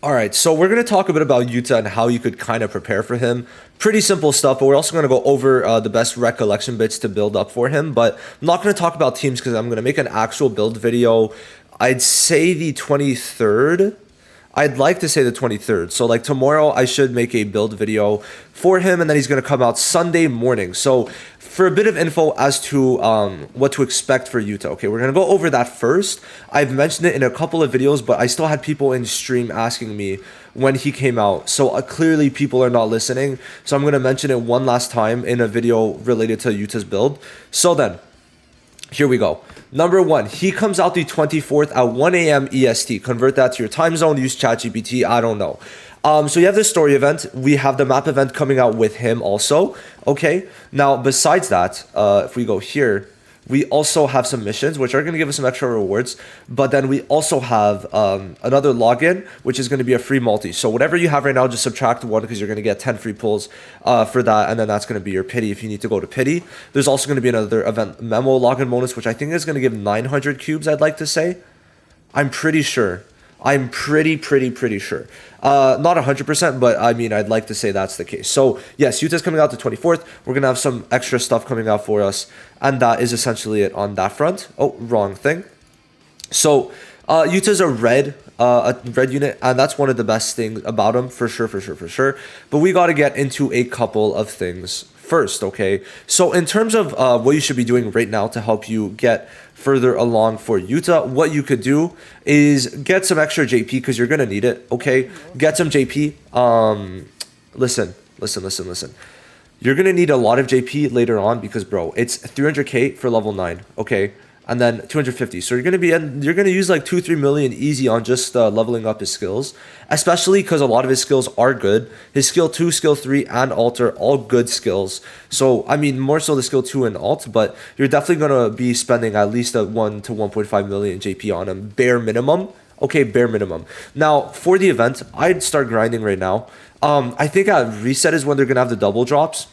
All right, so we're going to talk a bit about Yuta and how you could kind of prepare for him. Pretty simple stuff, but we're also going to go over the best recollection bits to build up for him. But I'm not going to talk about teams because I'm going to make an actual build video. I'd say the 23rd. I'd like to say the 23rd. So like tomorrow I should make a build video for him, and then he's going to come out Sunday morning. So for a bit of info as to what to expect for Yuta. Okay, we're going to go over that first. I've mentioned it in a couple of videos, but I still had people in stream asking me when he came out. So clearly people are not listening. So I'm going to mention it one last time in a video related to Yuta's build. So then, here we go. Number one, he comes out the 24th at 1 a.m. EST. Convert that to your time zone, use ChatGPT, I don't know. So you have the story event. We have the map event coming out with him also. Okay. Now, besides that, if we go here, we also have some missions, which are going to give us some extra rewards. But then we also have another login, which is going to be a free multi. So whatever you have right now, just subtract one because you're going to get 10 free pulls for that. And then that's going to be your pity if you need to go to pity. There's also going to be another event memo login bonus, which I think is going to give 900 cubes, I'd like to say. I'm pretty sure. I'm pretty sure. Not 100%, but I mean, I'd like to say that's the case. So yes, Yuta's coming out the 24th. We're going to have some extra stuff coming out for us. And that is essentially it on that front. Oh, wrong thing. So Yuta's a red unit, and that's one of the best things about him, for sure. But we got to get into a couple of things first, okay? So in terms of what you should be doing right now to help you get further along for Yuta, what you could do is get some extra JP because you're going to need it, okay? Get some JP. Listen. You're going to need a lot of JP later on because, bro, it's 300k for level 9, okay? And then 250. So you're gonna use like 2-3 million easy on just leveling up his skills, especially because a lot of his skills are good. His skill 2, skill 3, and alt are all good skills. So I mean, more so the skill 2 and alt, but you're definitely gonna be spending at least a 1 to 1.5 million JP on him, bare minimum. Okay, bare minimum. Now for the event, I'd start grinding right now. I think at reset is when they're gonna have the double drops.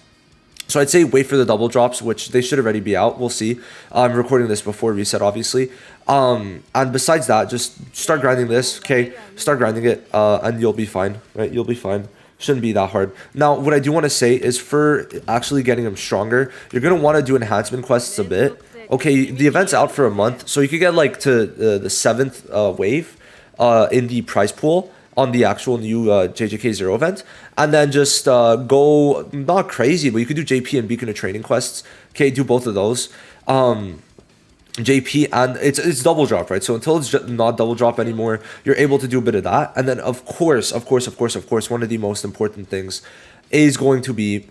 So I'd say wait for the double drops, which they should already be out. We'll see. I'm recording this before reset, obviously. And besides that, just start grinding this, okay? Start grinding it, and you'll be fine, right? You'll be fine. Shouldn't be that hard. Now, what I do want to say is for actually getting him stronger, you're going to want to do enhancement quests a bit. Okay, the event's out for a month, so you could get like to the 7th wave in the prize pool on the actual new JJK 0 event, and then just go not crazy, but you could do JP and Beacon of Training quests. Okay, do both of those. JP, and it's double drop, right? So until it's not double drop anymore, you're able to do a bit of that. And then of course, one of the most important things is going to be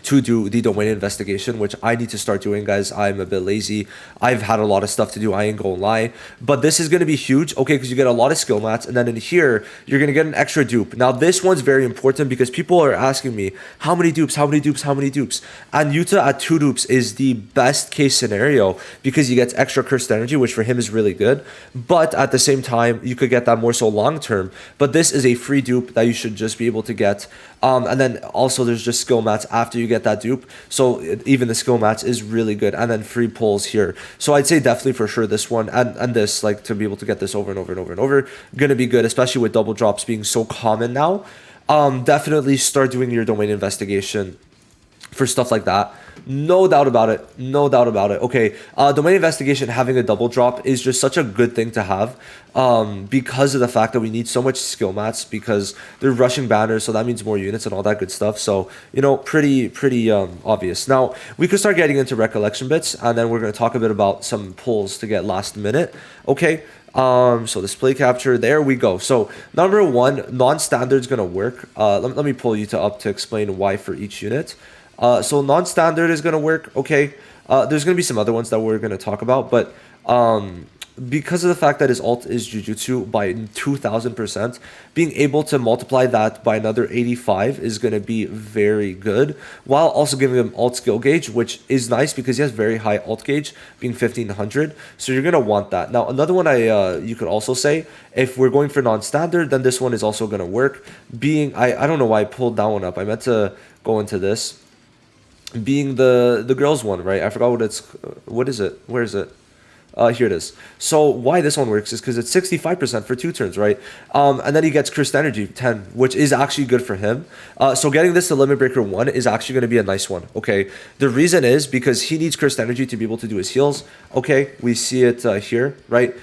to do the domain investigation, which I need to start doing, guys. I'm a bit lazy. I've had a lot of stuff to do, I ain't gonna lie. But this is gonna be huge, okay, because you get a lot of skill mats, and then in here, you're gonna get an extra dupe. Now, this one's very important because people are asking me, how many dupes? And Yuta at 2 dupes is the best case scenario because you get extra cursed energy, which for him is really good. But at the same time, you could get that more so long term. But this is a free dupe that you should just be able to get. And then also there's just skill mats after you get that dupe, so even the skill mats is really good, and then free pulls here. So I'd say definitely for sure this one and this, like, to be able to get this over and over gonna be good, especially with double drops being so common now. Definitely start doing your domain investigation for stuff like that. No doubt about it. Okay, domain investigation having a double drop is just such a good thing to have, because of the fact that we need so much skill mats because they're rushing banners, so that means more units and all that good stuff. So, you know, pretty obvious. Now we could start getting into recollection bits, and then we're going to talk a bit about some pulls to get last minute. Okay. So display capture, there we go. So number one, non-standard is going to work. Let me pull Yuta up to explain why for each unit. So non-standard is going to work, okay? There's going to be some other ones that we're going to talk about, but because of the fact that his alt is Jujutsu by 2000%, being able to multiply that by another 85 is going to be very good, while also giving him alt skill gauge, which is nice because he has very high alt gauge, being 1500, so you're going to want that. Now, another one you could also say, if we're going for non-standard, then this one is also going to work, being, I don't know why I pulled that one up, I meant to go into this, being the girls one, right? I forgot what is it? Where is it? Here it is. So why this one works is because it's 65% for 2 turns, right? And then he gets cursed energy 10, which is actually good for him. So getting this to limit breaker 1 is actually going to be a nice one. Okay, the reason is because he needs cursed energy to be able to do his heals. Okay, we see it here, right?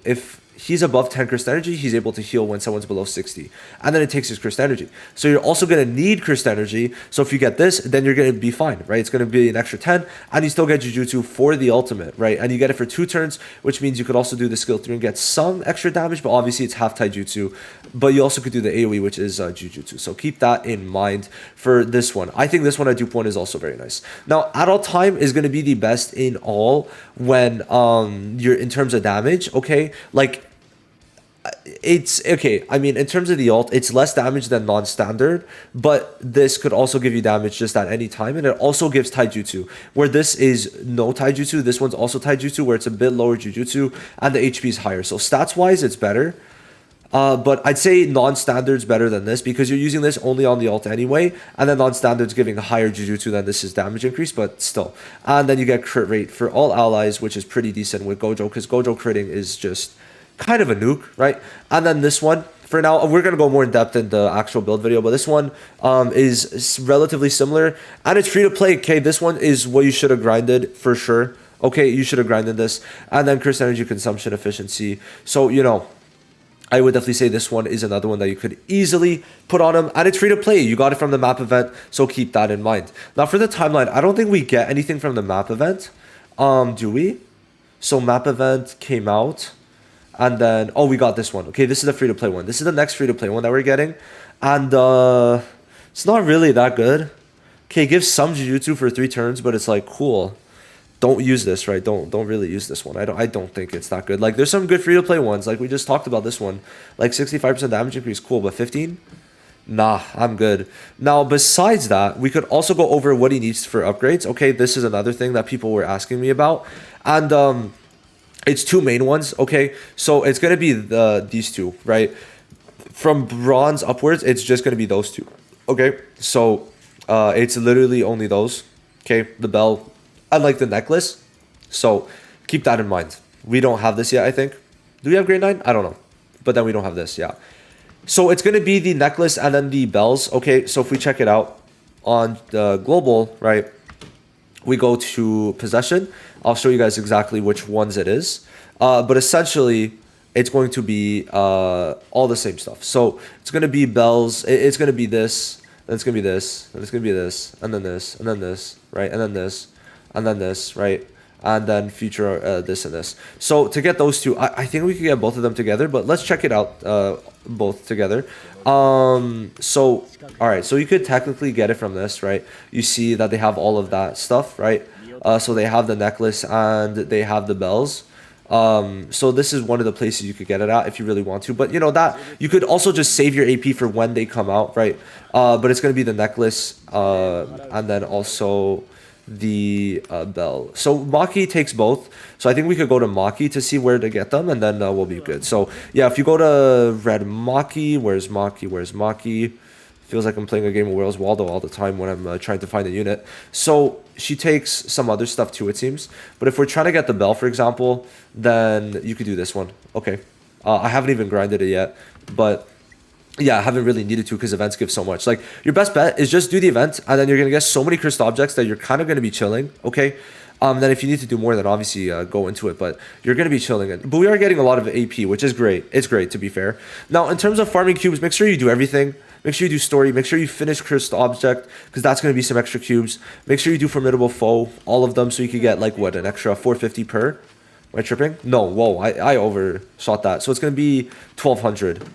If he's above 10 cursed energy, he's able to heal when someone's below 60. And then it takes his cursed energy. So you're also going to need cursed energy. So if you get this, then you're going to be fine, right? It's going to be an extra 10, and you still get Jujutsu for the ultimate, right? And you get it for 2 turns, which means you could also do the skill 3 and get some extra damage, but obviously it's half taijutsu. But you also could do the AoE, which is Jujutsu. So keep that in mind for this one. I think this one at dupe 1 is also very nice. Now, adult time is going to be the best in all when you're in terms of damage, okay? Like, it's okay. I mean, in terms of the ult, it's less damage than non-standard, but this could also give you damage just at any time, and it also gives taijutsu. Where this is no taijutsu, this one's also taijutsu, where it's a bit lower jujutsu, and the HP is higher. So stats-wise, it's better. But I'd say non-standard's better than this because you're using this only on the ult anyway, and then non-standard's giving a higher jujutsu than this is damage increase, but still. And then you get crit rate for all allies, which is pretty decent with Gojo, because Gojo critting is just kind of a nuke, right? And then this one, for now, we're going to go more in depth in the actual build video, but this one is relatively similar, and it's free to play. Okay, this one is what you should have grinded for sure. Okay, you should have grinded this. And then cursed energy consumption efficiency. So, you know, I would definitely say this one is another one that you could easily put on him, and it's free to play. You got it from the map event, so keep that in mind. Now, for the timeline, I don't think we get anything from the map event. Do we? So map event came out. And then, oh, we got this one. Okay, this is the free-to-play one. This is the next free-to-play one that we're getting. And it's not really that good. Okay, it gives some Jujutsu for 3 turns, but it's like, cool. Don't use this, right? Don't really use this one. I don't think it's that good. Like, there's some good free-to-play ones. Like, we just talked about this one. Like, 65% damage increase, cool. But 15? Nah, I'm good. Now, besides that, we could also go over what he needs for upgrades. Okay, this is another thing that people were asking me about. And, it's 2 main ones, okay? So it's going to be these 2, right? From bronze upwards, it's just going to be those 2, okay? So it's literally only those, okay? The bell, and like the necklace. So keep that in mind. We don't have this yet, I think. Do we have grade 9? I don't know. But then we don't have this, yeah. So it's going to be the necklace and then the bells, okay? So if we check it out on the global, right? We go to possession. I'll show you guys exactly which ones it is. But essentially, it's going to be all the same stuff. So it's going to be bells. It's going to be this. Then it's going to be this. Then it's going to be this. And then this. And then this. Right? And then this. And then this. Right? And then future this and this. So to get those 2, I think we could get both of them together. But let's check it out both together. So all right, so you could technically get it from this, right? You see that they have all of that stuff, right? So they have the necklace and they have the bells. So this is one of the places you could get it at if you really want to, but you know that you could also just save your AP for when they come out, right? But it's going to be the necklace and then also the bell. So Maki takes both, so I think we could go to Maki to see where to get them, and then we'll be good. So yeah, if you go to red Maki, where's Maki? Feels like I'm playing a game of Where's Waldo all the time when I'm trying to find a unit. So she takes some other stuff too, it seems. But if we're trying to get the bell, for example, then you could do this one. Okay. I haven't even grinded it yet, but yeah, I haven't really needed to because events give so much. Like, your best bet is just do the event, and then you're going to get so many cursed objects that you're kind of going to be chilling, okay? Then if you need to do more, then obviously go into it, but you're going to be chilling. But we are getting a lot of AP, which is great. It's great, to be fair. Now, in terms of farming cubes, make sure you do everything. Make sure you do story. Make sure you finish cursed object, because that's going to be some extra cubes. Make sure you do formidable foe, all of them, so you could get, like, what, an extra 450 per? Am I tripping? No, whoa, I overshot that. So it's going to be 1,200.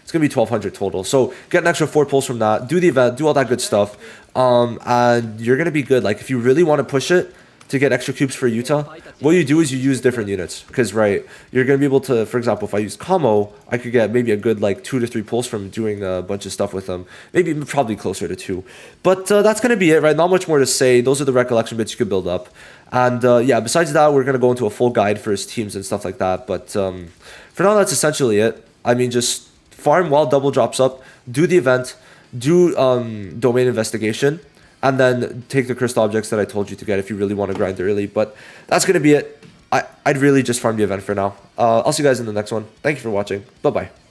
It's going to be 1,200 total. So get an extra 4 pulls from that. Do the event. Do all that good stuff. And you're going to be good. Like, if you really want to push it to get extra cubes for YUTA, what you do is you use different units. Because, right, you're going to be able to, for example, if I use Kamo, I could get maybe a good, like, 2 to 3 pulls from doing a bunch of stuff with them. Maybe probably closer to 2. But that's going to be it, right? Not much more to say. Those are the recollection bits you could build up. And, yeah, besides that, we're going to go into a full guide for his teams and stuff like that. But for now, that's essentially it. I mean, just farm while double drops up, do the event, do domain investigation, and then take the cursed objects that I told you to get if you really want to grind early. But that's going to be it. I'd really just farm the event for now. I'll see you guys in the next one. Thank you for watching. Bye-bye.